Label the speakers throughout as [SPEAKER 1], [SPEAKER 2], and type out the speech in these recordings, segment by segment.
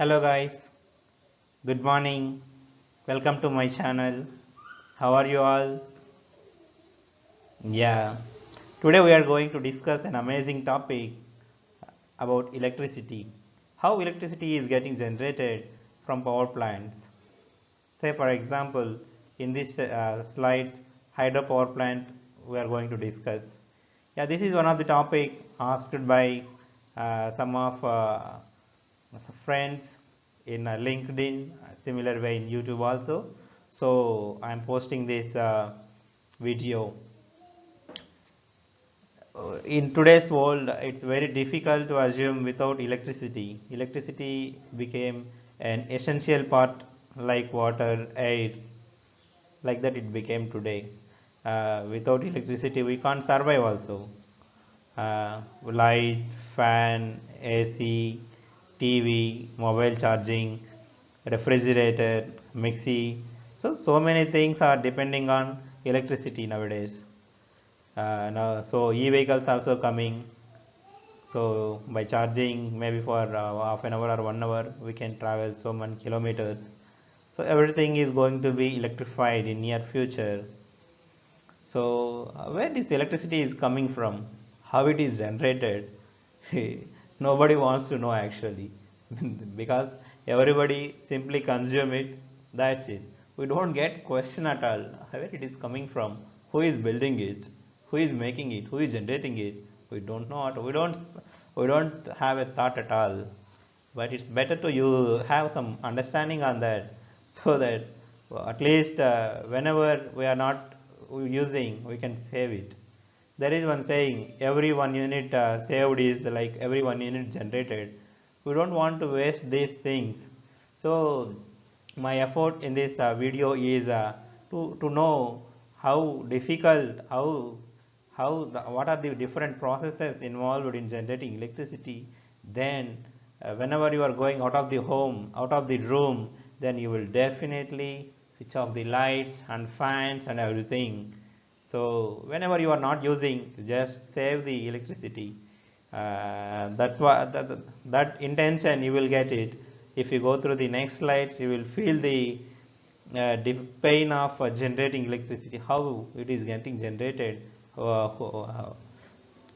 [SPEAKER 1] Hello guys, good morning. Welcome to my channel. How are you all? Yeah, today we are going to discuss an amazing topic about electricity. How electricity is getting generated from power plants. Say for example, in this slides, hydropower plant we are going to discuss. Yeah, this is one of the topic asked by some of friends in LinkedIn, similar way in YouTube also. So I am posting this video. In today's world, it's very difficult to assume without electricity. Electricity became an essential part like water, air, like that it became today. Without electricity, we can't survive also. Light, fan, AC, TV, mobile charging, refrigerator, mixie. So many things are depending on electricity nowadays. Now, so e-vehicles also coming. So by charging maybe for half an hour or 1 hour, we can travel so many kilometers. So everything is going to be electrified in near future. So where this electricity is coming from, how it is generated, nobody wants to know actually, because everybody simply consume it. That's it. We don't get question at all where it is coming from, who is building it, who is making it, who is generating it. We don't know. We don't have a thought at all. But it's better to you have some understanding on that, so that at least whenever we are not using, we can save it. There is one saying, every 1 unit saved is like every 1 unit generated. We don't want to waste these things. So my effort in this video is to know how difficult, what are the different processes involved in generating electricity. Then whenever you are going out of the home, out of the room, then you will definitely switch off the lights and fans and everything. So whenever you are not using, just save the electricity. That's what that intention you will get it. If you go through the next slides, you will feel the pain of generating electricity, how it is getting generated.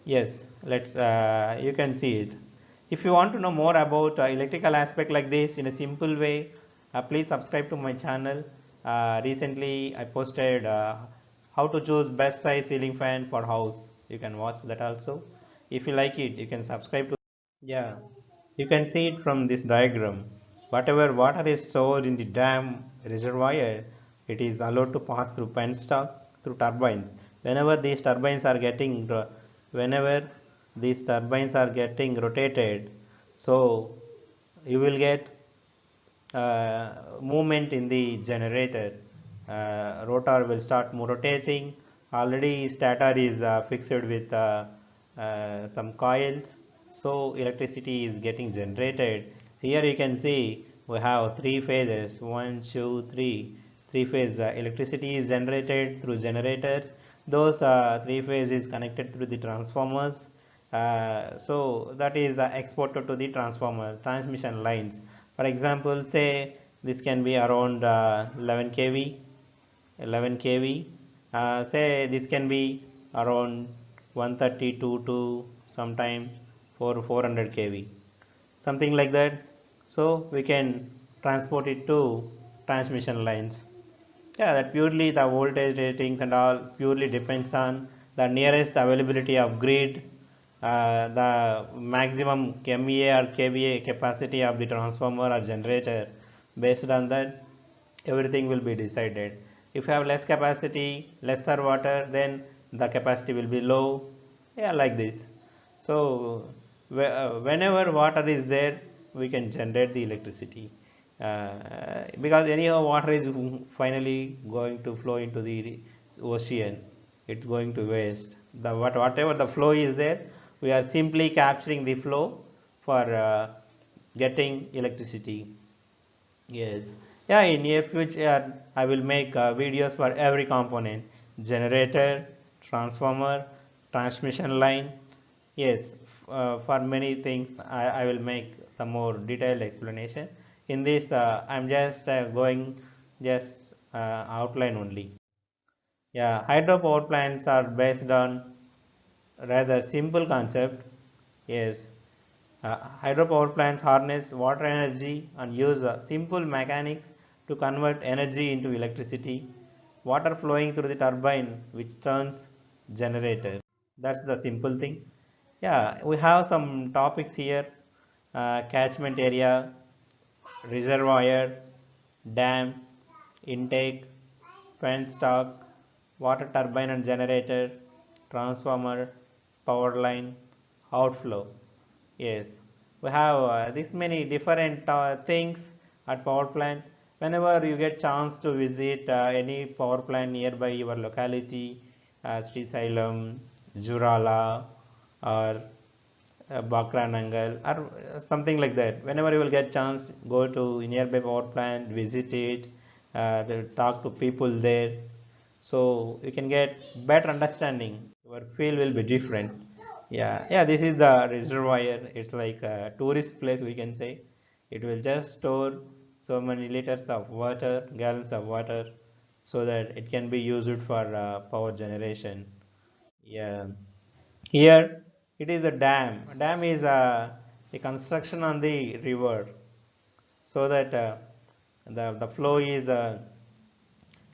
[SPEAKER 1] Yes, let's. You can see it. If you want to know more about electrical aspect like this in a simple way, please subscribe to my channel. Recently, I posted how to choose best size ceiling fan for house. You can watch that also. If you like it, you can subscribe to. Yeah, you can see it from this diagram. Whatever water is stored in the dam reservoir, it is allowed to pass through penstock through turbines. Whenever these turbines are getting, whenever these turbines are getting rotated, so you will get movement in the generator. Rotor will start rotating. Already stator is fixed with some coils, so electricity is getting generated. Here you can see we have three phases, one, two, three. Three phase electricity is generated through generators. Those three phase is connected through the transformers. So that is exported to the transformer transmission lines. For example, say this can be around 11 kV, 11 kV. Say this can be around 132 to sometimes 400 kV, something like that. So we can transport it to transmission lines. Yeah, that purely the voltage ratings and all purely depends on the nearest availability of grid, the maximum MVA or KVA capacity of the transformer or generator. Based on that, everything will be decided. If you have less capacity, lesser water, then the capacity will be low. Yeah, like this. So whenever water is there, we can generate the electricity. Because anyhow water is finally going to flow into the ocean. It's going to waste. Whatever the flow is there, we are simply capturing the flow for getting electricity. Yes. Yeah, in near future, I will make videos for every component: generator, transformer, transmission line. Yes, for many things I will make some more detailed explanation. In this I'm just going just outline only. Yeah, hydropower plants are based on rather simple concept. Yes, hydropower plants harness water energy and use simple mechanics to convert energy into electricity. Water flowing through the turbine, which turns generator. That's the simple thing. Yeah, we have some topics here: catchment area, reservoir, dam, intake, penstock, water turbine and generator, transformer, power line, outflow. Yes, we have this many different things at power plant. Whenever you get chance to visit any power plant nearby your locality, Sri Salem, Jurala, or Bakranangal, or something like that. Whenever you will get chance, go to nearby power plant, visit it, talk to people there, so you can get better understanding. Your feel will be different. Yeah, this is the reservoir. It's like a tourist place, we can say. It will just store so many liters of water, gallons of water, so that it can be used for power generation. Yeah, here it is a dam. A dam is a construction on the river, so that the flow is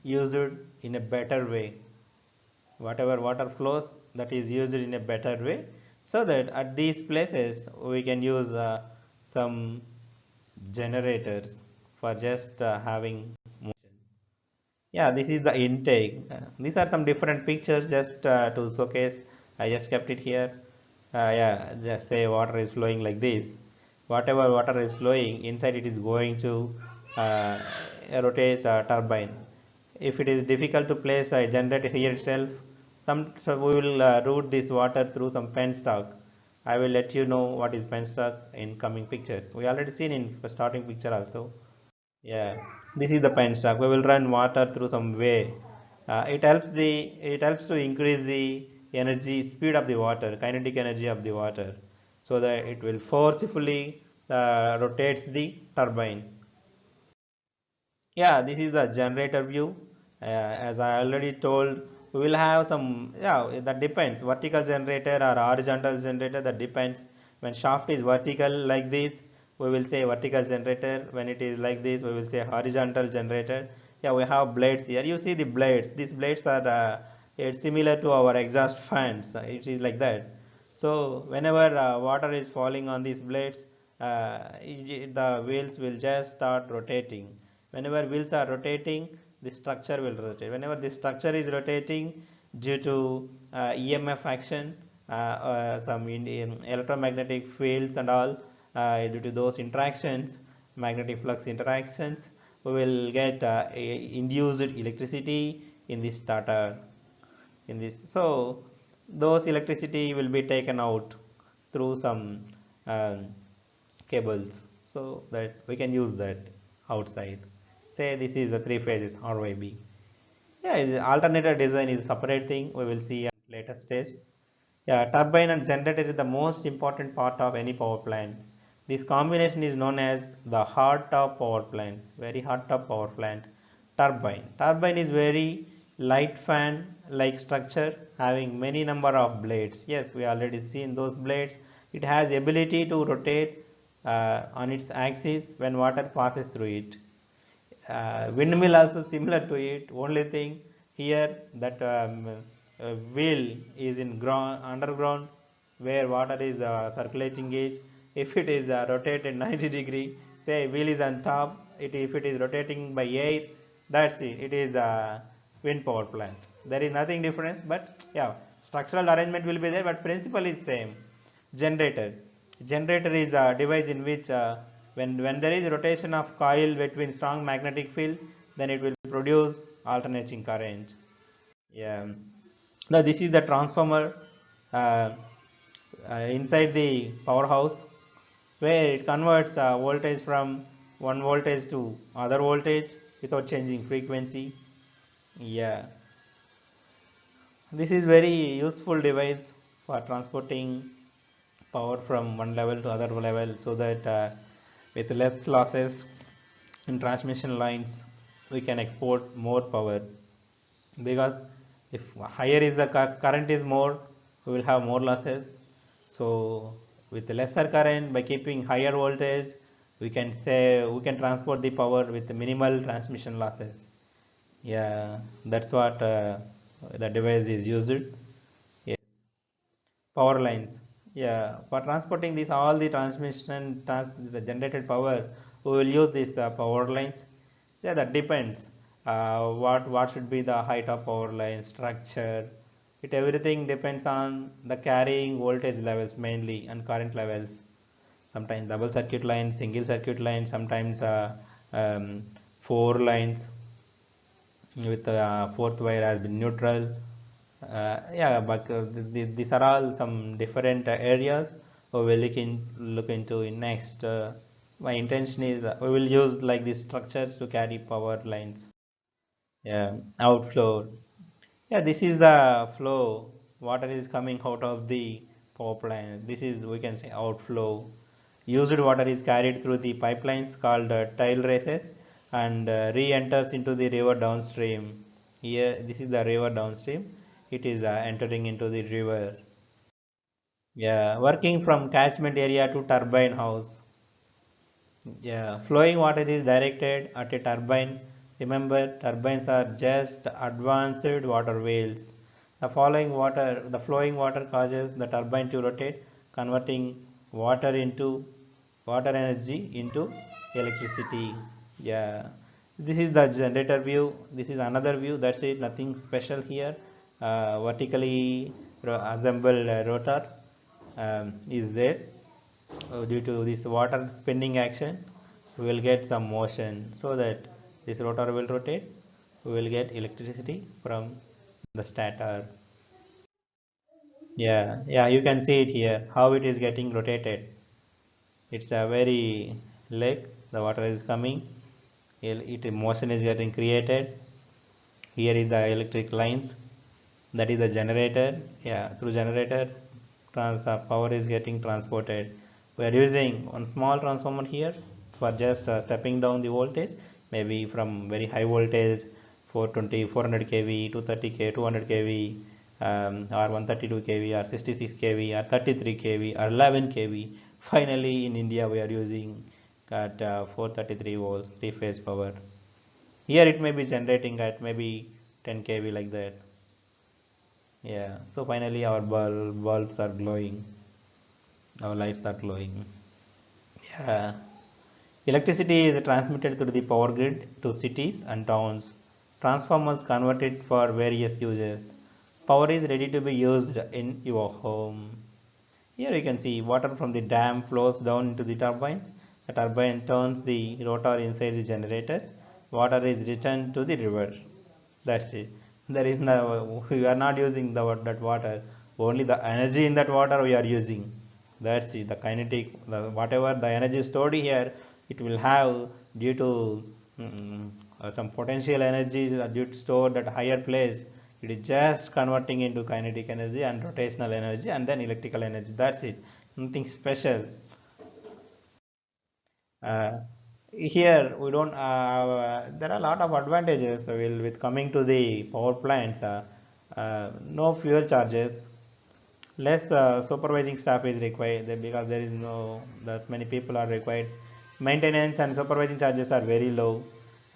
[SPEAKER 1] used in a better way. Whatever water flows, that is used in a better way, so that at these places we can use some generators for just having motion. Yeah, this is the intake. These are some different pictures just to showcase. I just kept it here. Yeah, just say water is flowing like this. Whatever water is flowing inside, it is going to uh, rotate a turbine. If it is difficult to place a generator here itself, so we will route this water through some penstock. I will let you know what is penstock in coming pictures. We already seen in starting picture also. Yeah, this is the penstock. We will run water through some way. It helps to increase the energy speed of the water, kinetic energy of the water, so that it will forcefully rotates the turbine. Yeah, this is the generator view. As I already told, we will have some, yeah, that depends. Vertical generator or horizontal generator, that depends. When shaft is vertical like this, we will say vertical generator. When it is like this, we will say horizontal generator. Yeah, we have blades here. You see the blades. These blades are it's similar to our exhaust fans. It is like that. So whenever water is falling on these blades, the wheels will just start rotating. Whenever wheels are rotating, the structure will rotate. Whenever the structure is rotating due to EMF action, some in electromagnetic fields and all, due to those interactions, magnetic flux interactions, we will get induced electricity in the starter. In this, so those electricity will be taken out through some um, cables, so that we can use that outside. Say this is the three phases RYB. Yeah, alternator design is a separate thing. We will see at later stage. Yeah, turbine and generator is the most important part of any power plant. This combination is known as the heart of power plant, very heart of power plant. Turbine. Turbine is very light fan like structure having many number of blades. Yes, we already seen those blades. It has ability to rotate on its axis when water passes through it. Windmill also similar to it. Only thing here that wheel is in ground underground where water is circulating it. If it is rotated 90-degree, say wheel is on top. If it is rotating by 8, that's it. It is a wind power plant. There is nothing difference, but yeah, structural arrangement will be there, but principle is same. Generator. Generator is a device in which when there is rotation of coil between strong magnetic field, then it will produce alternating current. Yeah. Now this is the transformer uh, inside the powerhouse, where it converts voltage from one voltage to other voltage without changing frequency. Yeah, this is very useful device for transporting power from one level to other level, so that with less losses in transmission lines we can export more power. Because if higher is the current is more, we will have more losses. So with lesser current, by keeping higher voltage, we can say we can transport the power with minimal transmission losses. Yeah, that's what the device is used. Yes, power lines. Yeah, for transporting this all the the generated power, we will use these power lines. Yeah, that depends. What should be the height of power line structure? It everything depends on the carrying voltage levels mainly and current levels. Sometimes double circuit line, single circuit line, sometimes um, four lines with fourth wire has been neutral. Yeah, but these are all some different areas we will look into in next. My intention is we will use like these structures to carry power lines. Yeah, outflow. Yeah, this is the flow. Water is coming out of the power plant. This is, we can say, outflow. Used water is carried through the pipelines called tile races and re-enters into the river downstream. Here, this is the river downstream. It is entering into the river. Yeah, working from catchment area to turbine house. Yeah, flowing water is directed at a turbine. Remember, turbines are just advanced water wheels. The flowing water causes the turbine to rotate, converting water energy into electricity. Yeah, this is the generator view. This is another view. That's it. Nothing special here. Vertically assembled rotor is there. Due to this water spinning action, we will get some motion, so that this rotor will rotate. We will get electricity from the stator. Yeah, you can see it here how it is getting rotated. It's a very leg, the water is coming, it motion is getting created. Here is the electric lines, that is the generator. Yeah, through generator the power is getting transported. We are using one small transformer here for just stepping down the voltage, maybe from very high voltage 420 400 kV, 230 k 200 kV, or 132 kV, or 66 kV, or 33 kV, or 11 kV. Finally in India we are using at 433 volts three phase power. Here it may be generating at maybe 10 kV, like that. Yeah, so finally our bulbs are glowing, our lights are glowing. Yeah, electricity is transmitted through the power grid to cities and towns. Transformers convert it for various uses. Power is ready to be used in your home. Here you can see water from the dam flows down into the turbines. The turbine turns the rotor inside the generators. Water is returned to the river. That's it. There is no, we are not using that water. Only the energy in that water we are using. That's it. The kinetic, whatever the energy stored here, it will have due to some potential energies due to stored at higher place. It is just converting into kinetic energy and rotational energy and then electrical energy. That's it. Nothing special. Uh, Here we don't. There are a lot of advantages with coming to the power plants. No fuel charges, less supervising staff is required because there is no that many people are required. Maintenance and supervising charges are very low.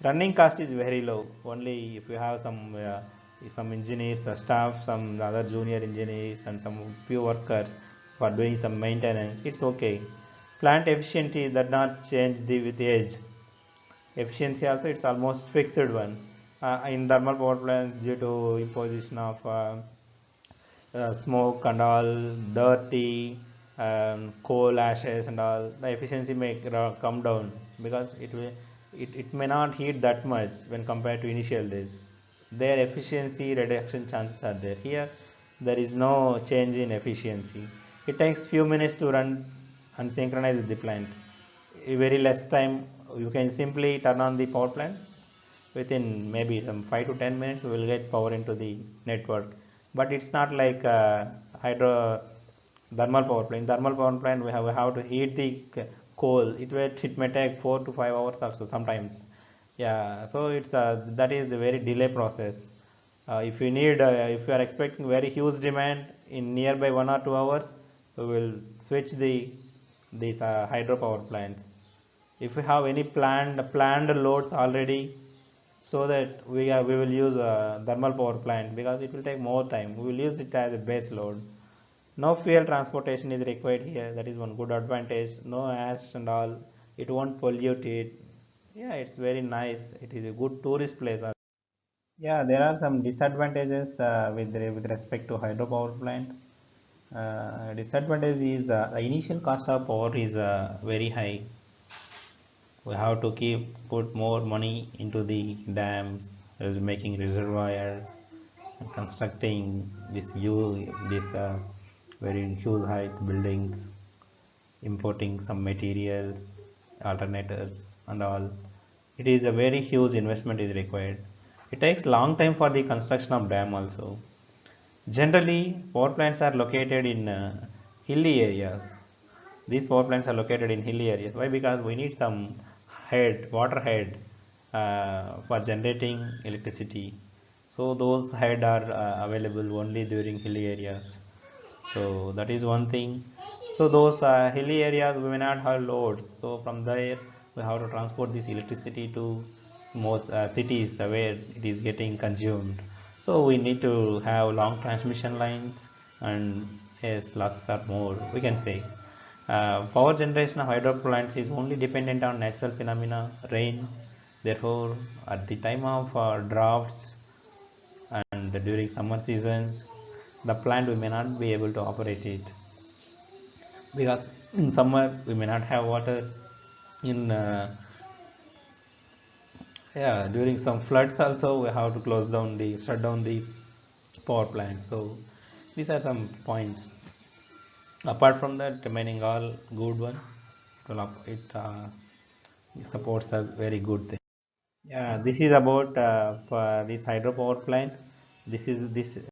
[SPEAKER 1] Running cost is very low. Only if you have some engineers, staff, some other junior engineers, and some few workers for doing some maintenance, it's okay. Plant efficiency does not change with age. Efficiency also, it's almost fixed one. In thermal power plants, due to imposition of smoke and all, dirty, coal ashes and all, the efficiency may come down because it may not heat that much when compared to initial days. Their efficiency reduction chances are there. Here, there is no change in efficiency. It takes few minutes to run and synchronize with the plant. Very less time, you can simply turn on the power plant. Within maybe some 5 to 10 minutes we will get power into the network. But it's not like hydro Thermal power plant. Thermal power plant, we have to heat the coal. It may take 4 to 5 hours also sometimes. Yeah, so it's that is a very delay process. If you are expecting very huge demand in nearby 1 or 2 hours, we will switch these hydropower plants. If we have any planned loads already, so that we will use a thermal power plant because it will take more time. We will use it as a base load. No fuel transportation is required here. That is one good advantage. No ash and all. It won't pollute it. Yeah, it's very nice. It is a good tourist place. Yeah, there are some disadvantages with respect to hydropower plant. Disadvantage is the initial cost of power is very high. We have to put more money into the dams, making reservoir, constructing this very huge height buildings, importing some materials, alternators and all. It is a very huge investment is required. It takes long time for the construction of dam also. Generally, power plants are located in hilly areas. These power plants are located in hilly areas. Why? Because we need some water head for generating electricity. So those head are available only during hilly areas. So that is one thing. So those hilly areas we may not have loads. So from there we have to transport this electricity to most cities where it is getting consumed. So we need to have long transmission lines and yes, losses are more. We can say power generation of hydro plants is only dependent on natural phenomena, rain. Therefore, at the time of droughts and during summer seasons, the plant we may not be able to operate it because in summer we may not have water. In yeah, during some floods also we have to shut down the power plant. So these are some points. Apart from that, remaining all good one. It supports a very good thing. Yeah, this is about for this hydropower plant. This